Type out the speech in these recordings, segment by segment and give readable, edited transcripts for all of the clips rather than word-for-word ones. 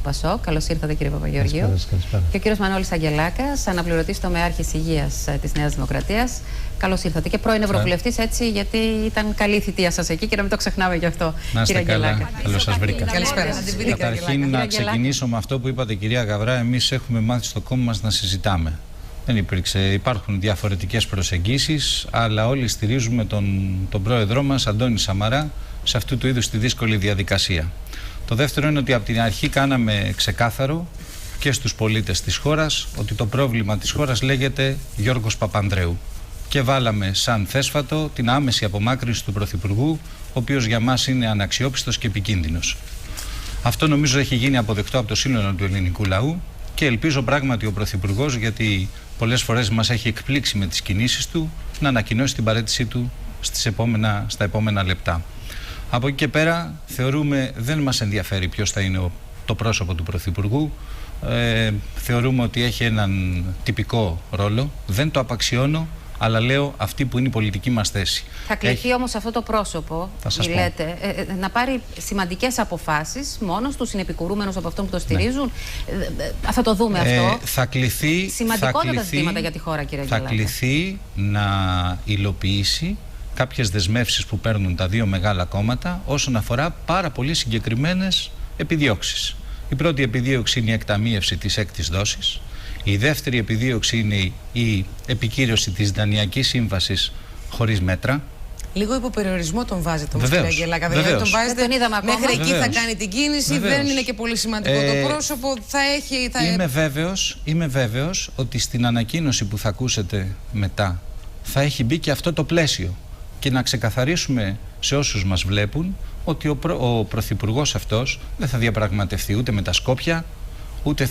Πασόκ. Καλώς ήρθατε, κύριε Παπαγεωργίου. Και ο κύριος Μανώλης Αγγελάκας, αναπληρωτής τομεάρχης υγείας της Νέας Δημοκρατίας. Καλώς ήρθατε. Και πρώην Ευρωβουλευτής, έτσι, γιατί ήταν καλή η θητεία σας εκεί και να μην το ξεχνάμε γι' αυτό. Να είστε καλά. Καλώς σας βρήκα. Καλησπέρα. Καταρχήν, να ξεκινήσω με αυτό που είπατε, κυρία Γαβρά. Εμείς έχουμε μάθει στο κόμμα μας να συζητάμε. Δεν υπάρχουν διαφορετικές προσεγγίσεις, αλλά όλοι στηρίζουμε τον πρόεδρό μας, Αντώνη Σαμαρά, σε αυτού του είδους τη δύσκολη διαδικασία. Το δεύτερο είναι ότι από την αρχή κάναμε ξεκάθαρο και στους πολίτες της χώρας ότι το πρόβλημα της χώρας λέγεται Γιώργος Παπανδρέου. Και βάλαμε σαν θέσφατο την άμεση απομάκρυνση του Πρωθυπουργού, ο οποίος για μας είναι αναξιόπιστος και επικίνδυνος. Αυτό νομίζω έχει γίνει αποδεκτό από το σύνολο του ελληνικού λαού και ελπίζω πράγματι ο Πρωθυπουργός, γιατί πολλές φορές μας έχει εκπλήξει με τις κινήσεις του, να ανακοινώσει την παραίτησή του στα επόμενα λεπτά. Από εκεί και πέρα θεωρούμε, δεν μας ενδιαφέρει ποιος θα είναι το πρόσωπο του Πρωθυπουργού. Θεωρούμε ότι έχει έναν τυπικό ρόλο. Δεν το απαξιώνω, αλλά λέω αυτή που είναι η πολιτική μας θέση. Θα κληθεί όμως αυτό το πρόσωπο, λέτε, να πάρει σημαντικές αποφάσεις μόνος του, συνεπικουρούμενος από αυτόν που το στηρίζουν. Θα το δούμε αυτό. Θα κληθεί. Σημαντικότατα ζητήματα για τη χώρα, κύριε Αγγελάκα. Θα κληθεί να υλοποιήσει κάποιες δεσμεύσεις που παίρνουν τα δύο μεγάλα κόμματα όσον αφορά πάρα πολύ συγκεκριμένες επιδιώξεις. Η πρώτη επιδίωξη είναι η εκταμείευση της έκτης δόσης. Η δεύτερη επιδίωξη είναι η επικύρωση της Δανειακής Σύμβασης χωρίς μέτρα. Λίγο υποπεριορισμό τον βάζετε όμως, κύριε Αγγελάκα. Δηλαδή τον βάζετε μέχρι εκεί θα κάνει την κίνηση, δεν είναι και πολύ σημαντικό το πρόσωπο, θα έχει... Είμαι βέβαιος ότι στην ανακοίνωση που θα ακούσετε μετά θα έχει μπει και αυτό το πλαίσιο και να ξεκαθαρίσουμε σε όσους μας βλέπουν ότι ο Πρωθυπουργός αυτός δεν θα διαπραγματευτεί ούτε με τα Σκόπια, ούτε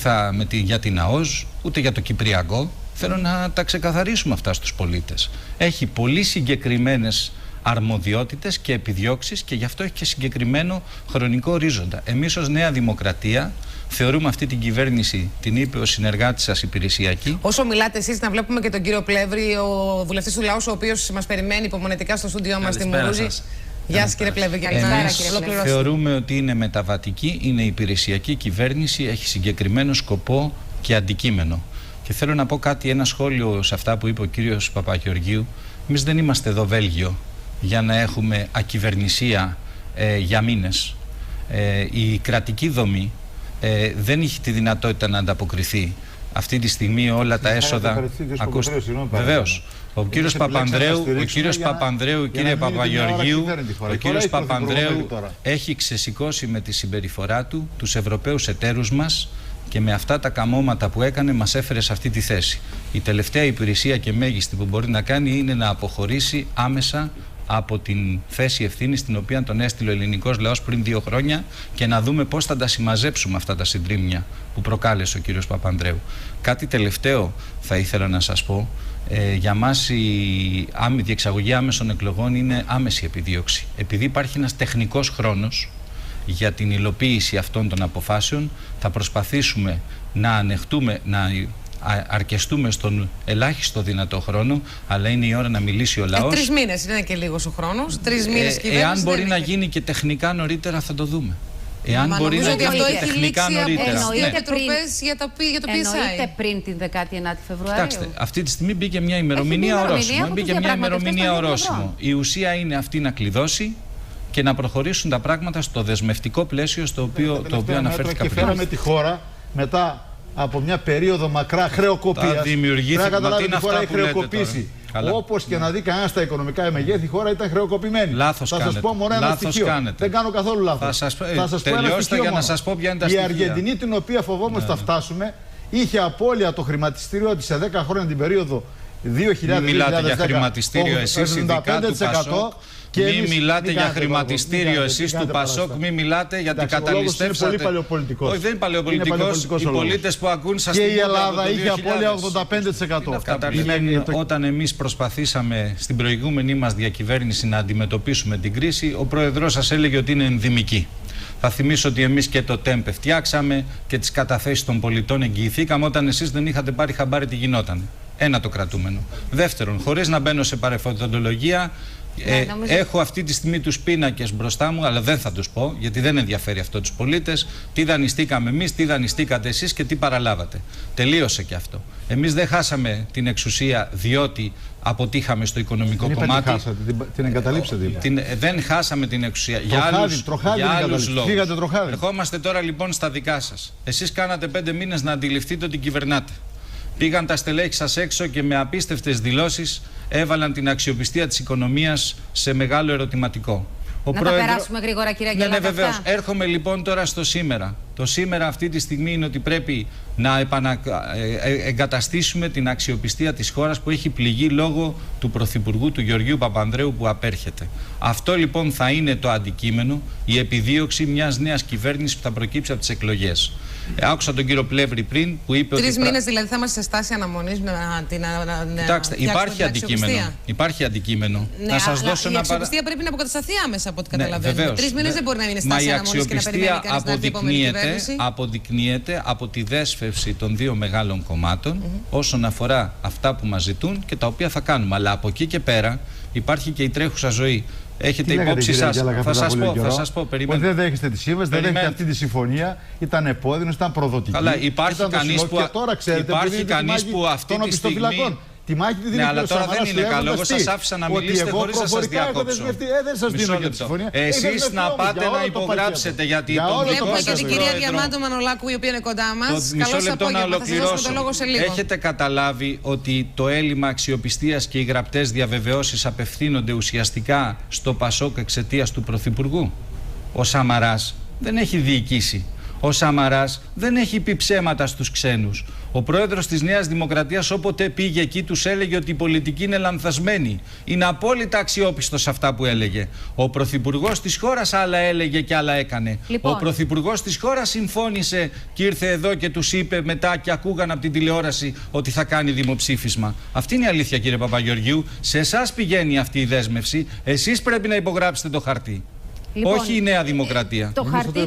για την ΑΟΣ, ούτε για το Κυπριακό. Θέλω να τα ξεκαθαρίσουμε αυτά στους πολίτες. Έχει πολύ συγκεκριμένες αρμοδιότητες και επιδιώξεις και γι' αυτό έχει και συγκεκριμένο χρονικό ορίζοντα. Εμείς ως Νέα Δημοκρατία θεωρούμε αυτή την κυβέρνηση, την είπε ο συνεργάτης σας, υπηρεσιακή. Όσο μιλάτε εσείς, να βλέπουμε και τον κύριο Πλεύρη, ο βουλευτής του Λαού, ο οποίος μας περιμένει υπομονετικά στο στούντιό μας στη Μουρούζη. Γεια σας, κύριε Πλεύρη. Θεωρούμε ότι είναι μεταβατική, είναι υπηρεσιακή κυβέρνηση, έχει συγκεκριμένο σκοπό και αντικείμενο. Και θέλω να πω κάτι, ένα σχόλιο σε αυτά που είπε ο κύριος Παπαγεωργίου. Εμείς δεν είμαστε εδώ Βέλγιο για να έχουμε ακυβερνησία για μήνες. Η κρατική δομή δεν είχε τη δυνατότητα να ανταποκριθεί. Αυτή τη στιγμή όλα τα έσοδα... Βεβαίως. Ο κύριος Παπανδρέου, κύριε Παπαγεωργίου, ο κύριος Παπανδρέου έχει ξεσηκώσει με τη συμπεριφορά του τους Ευρωπαίους εταίρους μας και με αυτά τα καμώματα που έκανε μας έφερε σε αυτή τη θέση. Η τελευταία υπηρεσία και μέγιστη που μπορεί να κάνει είναι να αποχωρήσει άμεσα από την θέση ευθύνη στην οποία τον έστειλε ο ελληνικός λαός πριν 2 χρόνια και να δούμε πώς θα τα συμμαζέψουμε αυτά τα συντρίμμια που προκάλεσε ο κύριος Παπανδρέου. Κάτι τελευταίο θα ήθελα να σας πω. Για μας η διεξαγωγή άμεσων εκλογών είναι άμεση επιδίωξη. Επειδή υπάρχει ένας τεχνικός χρόνος για την υλοποίηση αυτών των αποφάσεων, θα προσπαθήσουμε να ανεχτούμε, να αρκεστούμε στον ελάχιστο δυνατό χρόνο, αλλά είναι η ώρα να μιλήσει ο λαός. 3 μήνες είναι και λίγος ο χρόνος. 3 μήνες κυβέρνηση. Εάν μπορεί να γίνει και τεχνικά νωρίτερα, θα το δούμε. Εάν μπορεί να γίνει τεχνικά νωρίτερα. Εννοείται πριν την 19η Φεβρουαρίου. Κοιτάξτε, αυτή τη στιγμή μπήκε μια ημερομηνία ορόσημο. Η ουσία είναι αυτή να κλειδώσει και να προχωρήσουν τα πράγματα στο δεσμευτικό πλαίσιο στο οποίο αναφέρθηκα πριν. Και φέραμε τη χώρα μετά από μια περίοδο μακρά χρεοκοπίας. Δημιουργήθηκε τη χώρα έχει χρεοκοπήσει. Όπως και να δει κανένα στα οικονομικά μεγέθη, η χώρα ήταν χρεοκοπημένη. Λάθος θα κάνετε. σας πω μόνο ένα στοιχείο. Δεν κάνω καθόλου λάθος. Θα σας πω ένα στοιχείο για να σας πω ποια είναι τα στοιχεία. Η Αργεντινή, την οποία φοβόμαστε θα φτάσουμε, είχε απώλεια το χρηματιστήριο της σε 10 χρόνια την περίοδο 2000-2010. Μιλάτε για χρηματιστήριο εσείς, ειδικά του Πασόκ. Μην μιλάτε για χρηματιστήριο εσείς του Πασόκ, μην μιλάτε γιατί καταλυστεύσατε. Είναι πολύ παλαιοπολιτικός. Όχι, δεν είναι παλαιοπολιτικός. Οι πολίτες που ακούν σας και η Ελλάδα είχε απώλεια 85%. Καταρχήν, όταν εμείς προσπαθήσαμε στην προηγούμενη μας διακυβέρνηση να αντιμετωπίσουμε την κρίση, ο πρόεδρος σας έλεγε ότι είναι ενδυμική. Θα θυμίσω ότι εμείς και το ΤΕΜΠ φτιάξαμε και τις καταθέσεις των πολιτών εγγυηθήκαμε όταν εσείς δεν είχατε πάρει χαμπάρι τι γινόταν. Ένα το κρατούμενο. Δεύτερον, χωρίς να μπαίνω σε παρεφοντολογία, Έχω αυτή τη στιγμή τους πίνακες μπροστά μου, αλλά δεν θα τους πω, γιατί δεν ενδιαφέρει αυτό τους πολίτες. Τι δανειστήκαμε εμείς, τι δανειστήκατε εσείς και τι παραλάβατε. Τελείωσε και αυτό. Εμείς δεν χάσαμε την εξουσία διότι αποτύχαμε στο οικονομικό κομμάτι. Την εγκαταλείψατε. Δεν χάσαμε την εξουσία. Για άλλους λόγους. Ερχόμαστε τώρα λοιπόν στα δικά σας. Εσείς κάνατε 5 μήνες να αντιληφθείτε ότι κυβερνάτε. Πήγαν τα στελέχη σας έξω και με απίστευτες δηλώσεις έβαλαν την αξιοπιστία της οικονομίας σε μεγάλο ερωτηματικό. Τα περάσουμε γρήγορα, κυρία Αγγελάκα. Ναι, βεβαίως. Έρχομαι λοιπόν τώρα στο σήμερα. Το σήμερα αυτή τη στιγμή είναι ότι πρέπει να εγκαταστήσουμε την αξιοπιστία της χώρας που έχει πληγεί λόγω του Πρωθυπουργού του Γεωργίου Παπανδρέου που απέρχεται. Αυτό λοιπόν θα είναι το αντικείμενο, η επιδίωξη μιας νέας κυβέρνησης που θα προκύψει από τις εκλογές. Άκουσα τον κύριο Πλεύρη πριν που είπε 3 μήνες δηλαδή θα είμαστε σε στάση αναμονής να την Κοιτάξτε, υπάρχει αντικείμενο. Ναι, να σας δώσω η αξιοπιστία πρέπει να αποκατασταθεί άμεσα από ό,τι καταλαβαίνω. 3 μήνες δεν μπορεί να είναι στάση αναμονής και να περιμένει κανείς να έρθει η επόμενη κυβέρνηση. Αποδεικνύεται από τη δέσμευση των 2 μεγάλων κομμάτων όσον αφορά αυτά που μας ζητούν και τα οποία θα κάνουμε. Αλλά από εκεί και πέρα υπάρχει και η τρέχουσα ζωή. Έχετε υπόψη σας. Θα σας πω. Περιμένετε. Δεν δέχεστε τη σύμβαση, δεν δέχετε αυτή τη συμφωνία. Ήταν επώδυνος, ήταν προδοτική. Αλλά υπάρχει κανείς που αυτή τη στιγμή. Τη μάχη τη δίνει. Ναι, αλλά τώρα δεν είναι καλό. Εγώ σας άφησα να μιλήσετε χωρίς να σας διακόψω. Δεν σας δίνω για τη συμφωνία. Εσείς να πάτε να υπογράψετε γιατί τον δικό σας και την κυρία Διαμάντο Μανολάκου, η οποία είναι κοντά μας. Μισό λεπτό να ολοκληρώσω. Έχετε καταλάβει ότι το έλλειμμα αξιοπιστίας και οι γραπτές διαβεβαιώσεις απευθύνονται ουσιαστικά στο Πασόκ εξαιτίας του Πρωθυπουργού? Ο Σαμαράς δεν έχει διοικήσει. Ο Σαμαράς δεν έχει πει ψέματα στους ξένους. Ο πρόεδρος της Νέας Δημοκρατίας όποτε πήγε εκεί τους έλεγε ότι η πολιτική είναι λανθασμένη. Είναι απόλυτα αξιόπιστος σε αυτά που έλεγε. Ο πρωθυπουργός της χώρας άλλα έλεγε και άλλα έκανε. Λοιπόν. Ο πρωθυπουργός της χώρας συμφώνησε και ήρθε εδώ και τους είπε μετά και ακούγαν από την τηλεόραση ότι θα κάνει δημοψήφισμα. Αυτή είναι η αλήθεια, κύριε Παπαγεωργίου. Σε εσάς πηγαίνει αυτή η δέσμευση. Εσείς πρέπει να υπογράψετε το χαρτί. Λοιπόν, όχι η Νέα Δημοκρατία. Το χαρτί